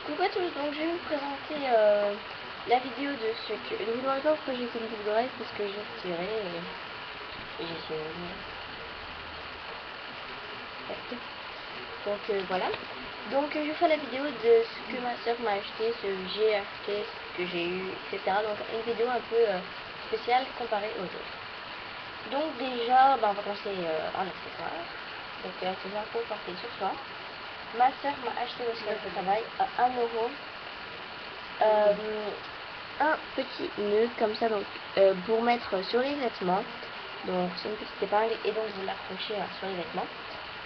Coucou à tous, donc je vais vous présenter la vidéo de ce que... Vous ne demandez pas pourquoi j'ai fait une boucle d'oreille, parce que j'ai retiré et j'ai essayé de... Donc voilà. Donc je ferai la vidéo de ce que ma soeur m'a acheté, ce que j'ai acheté, ce que j'ai eu, etc. Donc une vidéo un peu spéciale comparée aux autres. Donc déjà, on va commencer en accessoire. Donc l'accessoire pour porter sur soi. Ma soeur m'a acheté au salon de travail à 1 €. Un petit nœud comme ça, donc pour mettre sur les vêtements. Donc c'est une petite épingle et donc vous l'accrochez sur les vêtements.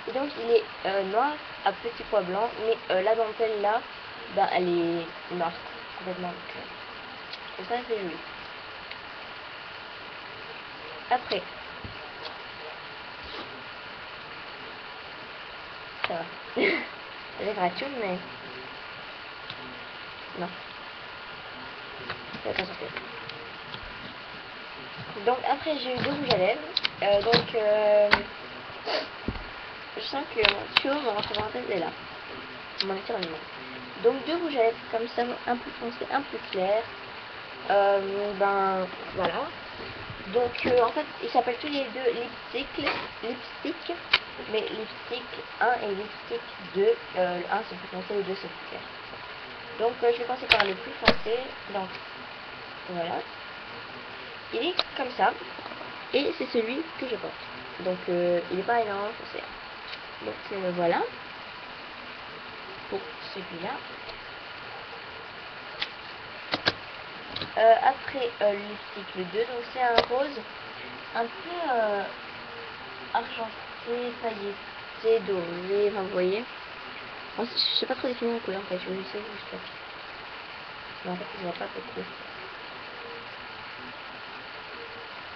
Et donc il est noir à petits pois blancs, mais la dentelle là, elle est noire complètement. Donc ça c'est joli. Après, ça va. Elle est gratuite, mais non. Ça va pas sortir. Donc après j'ai eu 2 rouges à lèvres. Je sens que mon tuyau, mon rentrée est là. Mon éternuement. Donc 2 rouges à lèvres comme ça, un plus foncé, un plus clair. Voilà. Donc en fait ils s'appellent tous les deux lipstick, mais lipstick 1 et lipstick 2, le 1 c'est plus foncé, le 2 c'est plus clair. Donc je vais commencer par le plus foncé. Donc voilà, il est comme ça et c'est celui que je porte. Donc il est pas énorme foncé. Donc voilà pour celui-là. Après le lipstick le 2, donc c'est un rose un peu argenté, pailleté, doré, vous voyez. Je sais pas trop définir la couleur en fait, je vais essayer juste là. Mais en fait je vois pas beaucoup.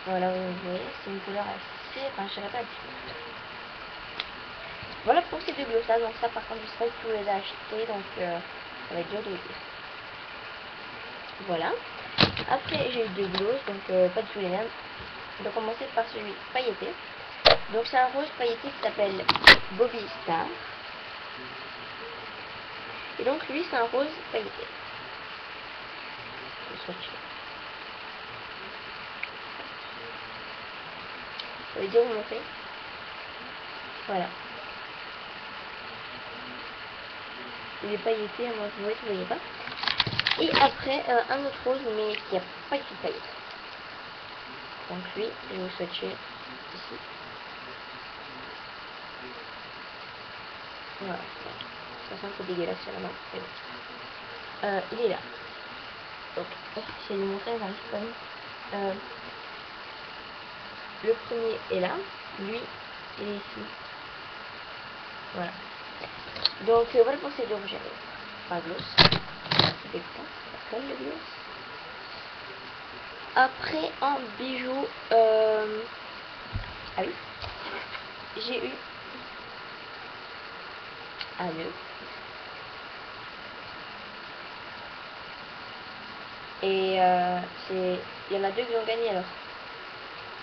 Voilà, vous voyez, c'est une couleur assez, je dirais pas différente. Voilà pour ces deux glosses là, donc ça par contre je sais pas si vous les acheter, donc ça va être dur de vous dire. Voilà. Après j'ai eu 2 glosses, donc pas du tout les mêmes. On va commencer par celui pailleté. Donc c'est un rose pailleté qui s'appelle Bobby Star. Et donc lui c'est un rose pailleté. Le swatch. Ça veut dire vous montrer. Voilà. Il est pailleté, moi vous voyez pas. Et après un autre rose mais qui a pas du tout de paillettes. Donc lui, je vais vous swatcher ici. Voilà. Ça sent un peu dégueulasse sur la main. Mais bon. Il est là. Donc, j'essaie de vous montrer, j'arrive pas mieux. Le premier est là. Lui, il est ici. Voilà. Donc, voilà pour ces deux rouges à lèvres. Enfin, gloss. Ça colle le gloss. Après, en bijoux, ah oui, j'ai eu un nœud. Et il y en a 2 qui ont gagné alors.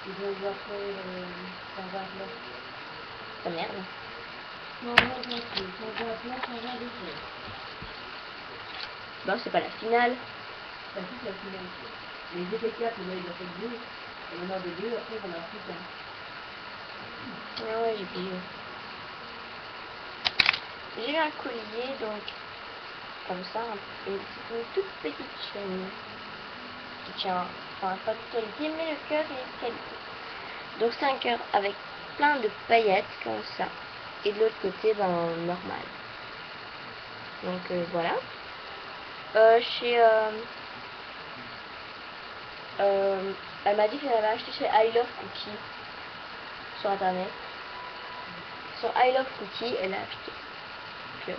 Ils doivent voir ta merde. Bon, c'est pas la finale. C'est la finale. Les étaient 4, il y en a fait 2. Et maintenant de 2, après il y en a plus qu'un. Ah ouais, j'ai payé. J'ai eu un collier, donc comme ça, une toute petite chaîne qui tient, enfin pas de qualité, mais le cœur est de qualité. Donc c'est un cœur avec plein de paillettes comme ça, et de l'autre côté, normal. Donc voilà. Elle m'a dit qu'elle avait acheté chez I Love Cookie sur internet. Sur I Love Cookie, elle a acheté. Donc,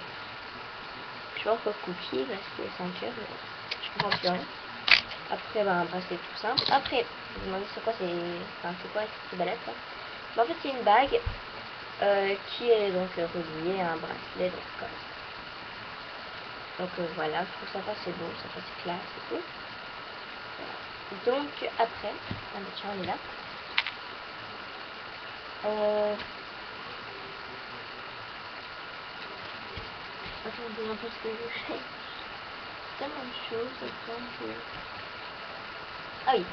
je pense que Cookie, là c'est 5 €, mais je comprends plus rien. Après, c'est tout simple. Après, vous vous demandez c'est quoi ces ballettes là. En fait, c'est une bague qui est donc reliée à un bracelet, donc comme ça. Donc voilà, je trouve ça assez beau, ça assez classe et tout. Donc après, tiens, on est là. Attends, je vous montre ce que je fais. tellement de choses, exemple. Ah oui,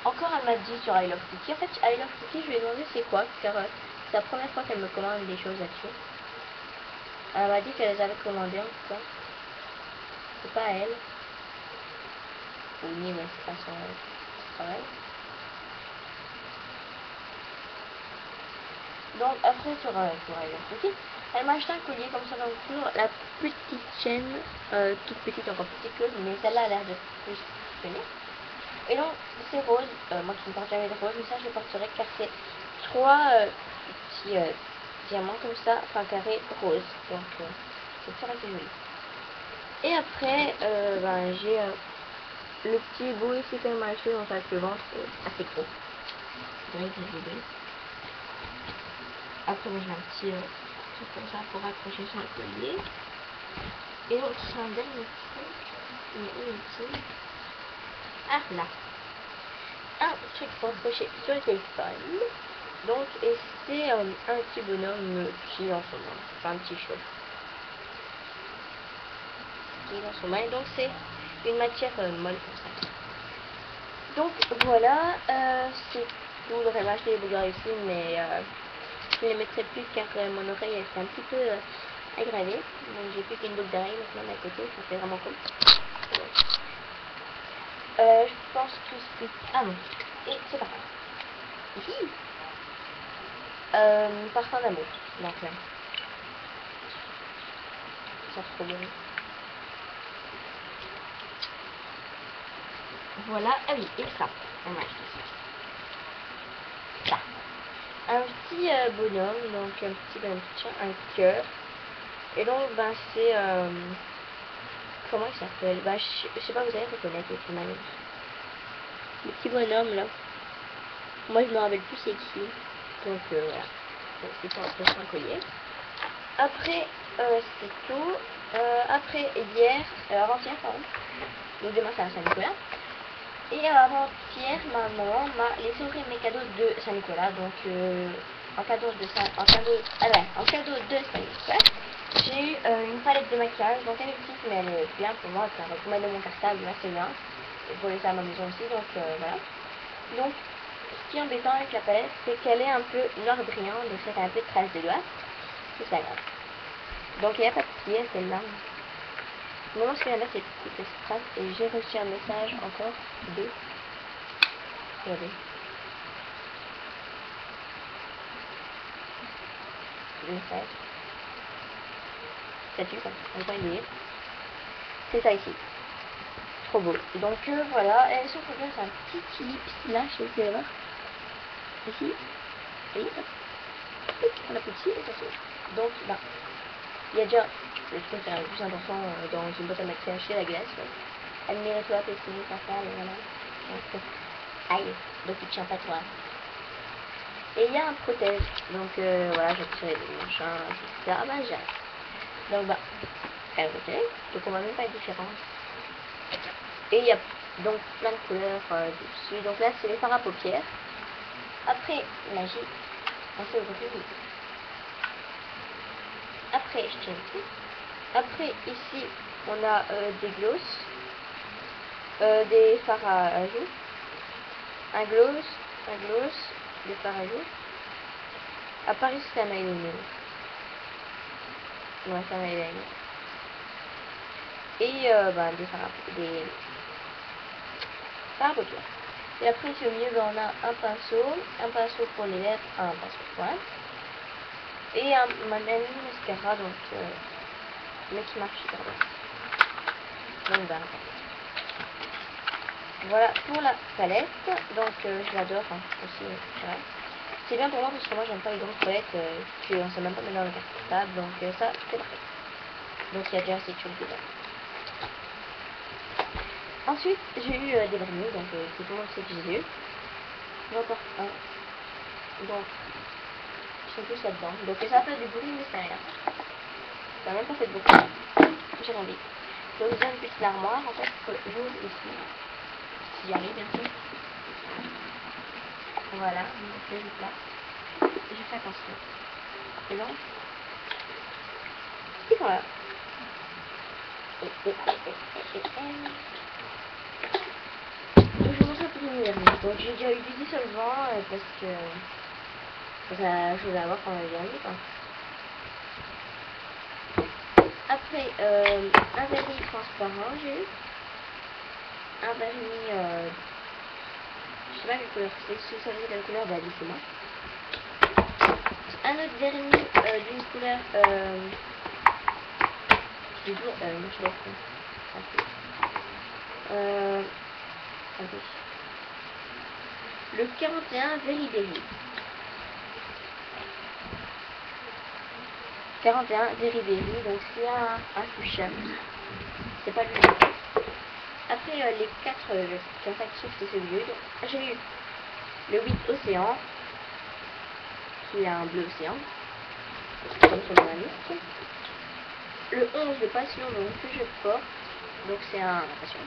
encore elle m'a dit sur I Love Kitty. En fait, I Love Kitty, je lui ai demandé c'est quoi, car c'est la première fois qu'elle me commande des choses là-dessus. Elle m'a dit qu'elle les avait commandées en tout cas. C'est pas elle. Oui, mais c'est pas son travail. Donc après sur I Love Kitty, elle m'a acheté un collier comme ça dans le tour, la petite chaîne, toute petite, encore plus petite que mais celle-là a l'air de plus tenir. Et donc c'est rose, moi qui ne porte jamais de rose, mais ça je le porterai car c'est 3 petits diamants comme ça, enfin carré rose, donc c'est très assez joli. Et après ben, j'ai le petit bout ici qu'elle m'a acheté, donc avec le ventre assez gros. Après moi j'ai un petit truc comme ça pour accrocher sur le collier. Et donc c'est un dernier truc, mais inutile. Ah là, un truc pour accrocher sur le téléphone. Donc et c'est un petit bonhomme qui est dans son main, enfin un petit chat qui est dans son main. Donc c'est une matière molle comme ça. Donc voilà, c'est tout. Donc elle m'a acheté les boules ici, mais je ne les mettrai plus car mon oreille est un petit peu aggravée. Donc j'ai plus qu'une boucle d'oreille maintenant d'un côté, ça fait vraiment cool. Je pense que c'est... Ah non, et c'est parfum. Ici, parfum d'amour, donc là. Ça trop bon. Voilà, ah oui, et ça, on m'a acheté ça. Ça. Un petit bonhomme, donc un petit bonhomme, un cœur. Et donc, ben c'est... comment il s'appelle? Bah, je sais pas, vous allez reconnaître les manière. Le petit bonhomme là. Moi je me rappelle plus c'est qui. Donc voilà. C'est pour un collier. Après, c'est tout. Après, hier, avant-hier, pardon. Donc demain c'est à Saint-Nicolas. Et avant-hier, ma maman m'a laissé ouvrir mes cadeaux de Saint-Nicolas. Donc en cadeau de Saint-Nicolas, j'ai eu une palette de maquillage. Donc elle est petite, mais elle est bien pour moi. Car pour mettre dans mon cartable, là c'est bien. Et pour laisser à ma maison aussi. Donc voilà. Donc ce qui est embêtant avec la palette, c'est qu'elle est un peu noir brillant. Donc ça fait un peu de traces de doigts. C'est pas grave. Donc il n'y a pas de pied celle-là. Moi ce que j'aime bien c'est toutes les strass et j'ai reçu un message encore de... Regardez. Le message. Statue quoi, on va y lire. C'est ça ici. Trop beau. Donc voilà, elles sont trop bien, c'est un petit ellipse là, je sais pas si vous allez voir. Ici. Et hop. On appuie dessus et ça s'ouvre. Donc bah, il y a déjà le truc le plus important dans une boîte à maquillage, c'est la glace. Admirez-toi, pétillez, ça fait, voilà. Donc, aïe, donc il tient pas trop. Et il y a un protège, donc voilà, j'ai tiré le machin, etc. Ah bah j'arrête. Donc bah, elle protège, donc on va même pas être différent. Et il y a donc plein de couleurs dessus. Donc là c'est les fards à paupières. Après, magie, on fait ouvrir. Après, je tiens ici. Après, ici, on a des glosses, des fards à joues, un gloss, des fards à joues. À Paris, c'est un eyeliner. Ouais, c'est un eyeliner. Et des fards à paupières. Et après, ici au milieu, on a un pinceau pour les lèvres, un pinceau pointe. Et un mascara, donc, mais qui marche super bien. Donc, voilà pour la palette. Donc, je l'adore aussi. Voilà. C'est bien pour moi parce que moi, j'aime pas les grosses palettes qu'on ne sait même pas mettre dans le cartable. Donc, ça, c'est parfait. Donc, il y a déjà assez de choses dedans. Ensuite, j'ai eu des vernis. Donc, tout le monde sait que j'ai eu. J'en porte un. Donc, ils sont tous là-dedans. Donc, ça fait du bruit, mais c'est rien. Ça n'a même pas fait de beaucoup. J'ai envie. Donc, j'ai une petite armoire, en fait, que j'ouvre ici. J'y arrive bien sûr. Voilà, donc je juste là. Je fais attention. Et donc, ils sont là. Et Donc je vous montre un peu mes vernis. Donc j'ai déjà eu du dissolvant parce que je voulais avoir pendant les vernis quoi. Après un vernis transparent j'ai eu. Un vernis je sais pas quelle couleur c'est, si vous savez quelle couleur, bah dites-moi. Un autre vernis d'une couleur je sais pas attendez. Le 41 Very Berry. 41 Very Berry, donc c'est un fuchsia. C'est pas lui. Après les 4 comme ça qui c'est celui-là. Donc j'ai eu le 8 Océan, qui est un bleu océan, comme sur mon liste. Le 11 de Passion, donc que je porte, donc c'est un passion,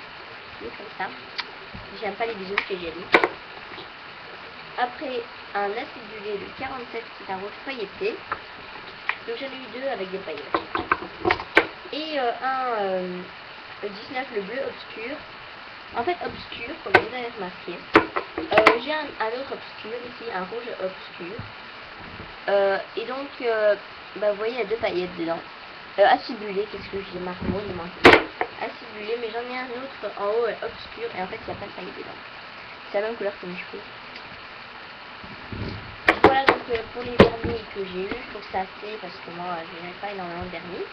qui est comme ça. J'aime pas les bisous, j'ai déjà dit. Après un acidulé, le 47 qui est un rose pailleté. Donc j'en ai eu 2 avec des paillettes. Et le 19, le bleu obscur. En fait obscur, comme vous avez remarqué. J'ai un autre obscur ici, un rouge obscur. Et donc, vous voyez, il y a 2 paillettes dedans. Acidulé, qu'est-ce que j'ai marqué? Moi, j'ai marqué acidulé, mais j'en ai un autre en haut obscur. Et en fait, il n'y a pas de paillettes dedans. C'est la même couleur que mes cheveux. Voilà donc pour les vernis que j'ai eu, je trouve que c'est assez parce que moi je n'ai pas énormément de vernis.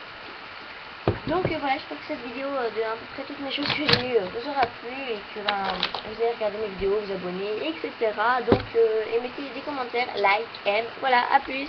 Donc voilà, j'espère que cette vidéo de à peu près toutes mes choses que j'ai eues vous aura plu et que vous allez regarder mes vidéos, vous abonner, etc. Donc et mettez des commentaires, like, aime. Voilà, à plus.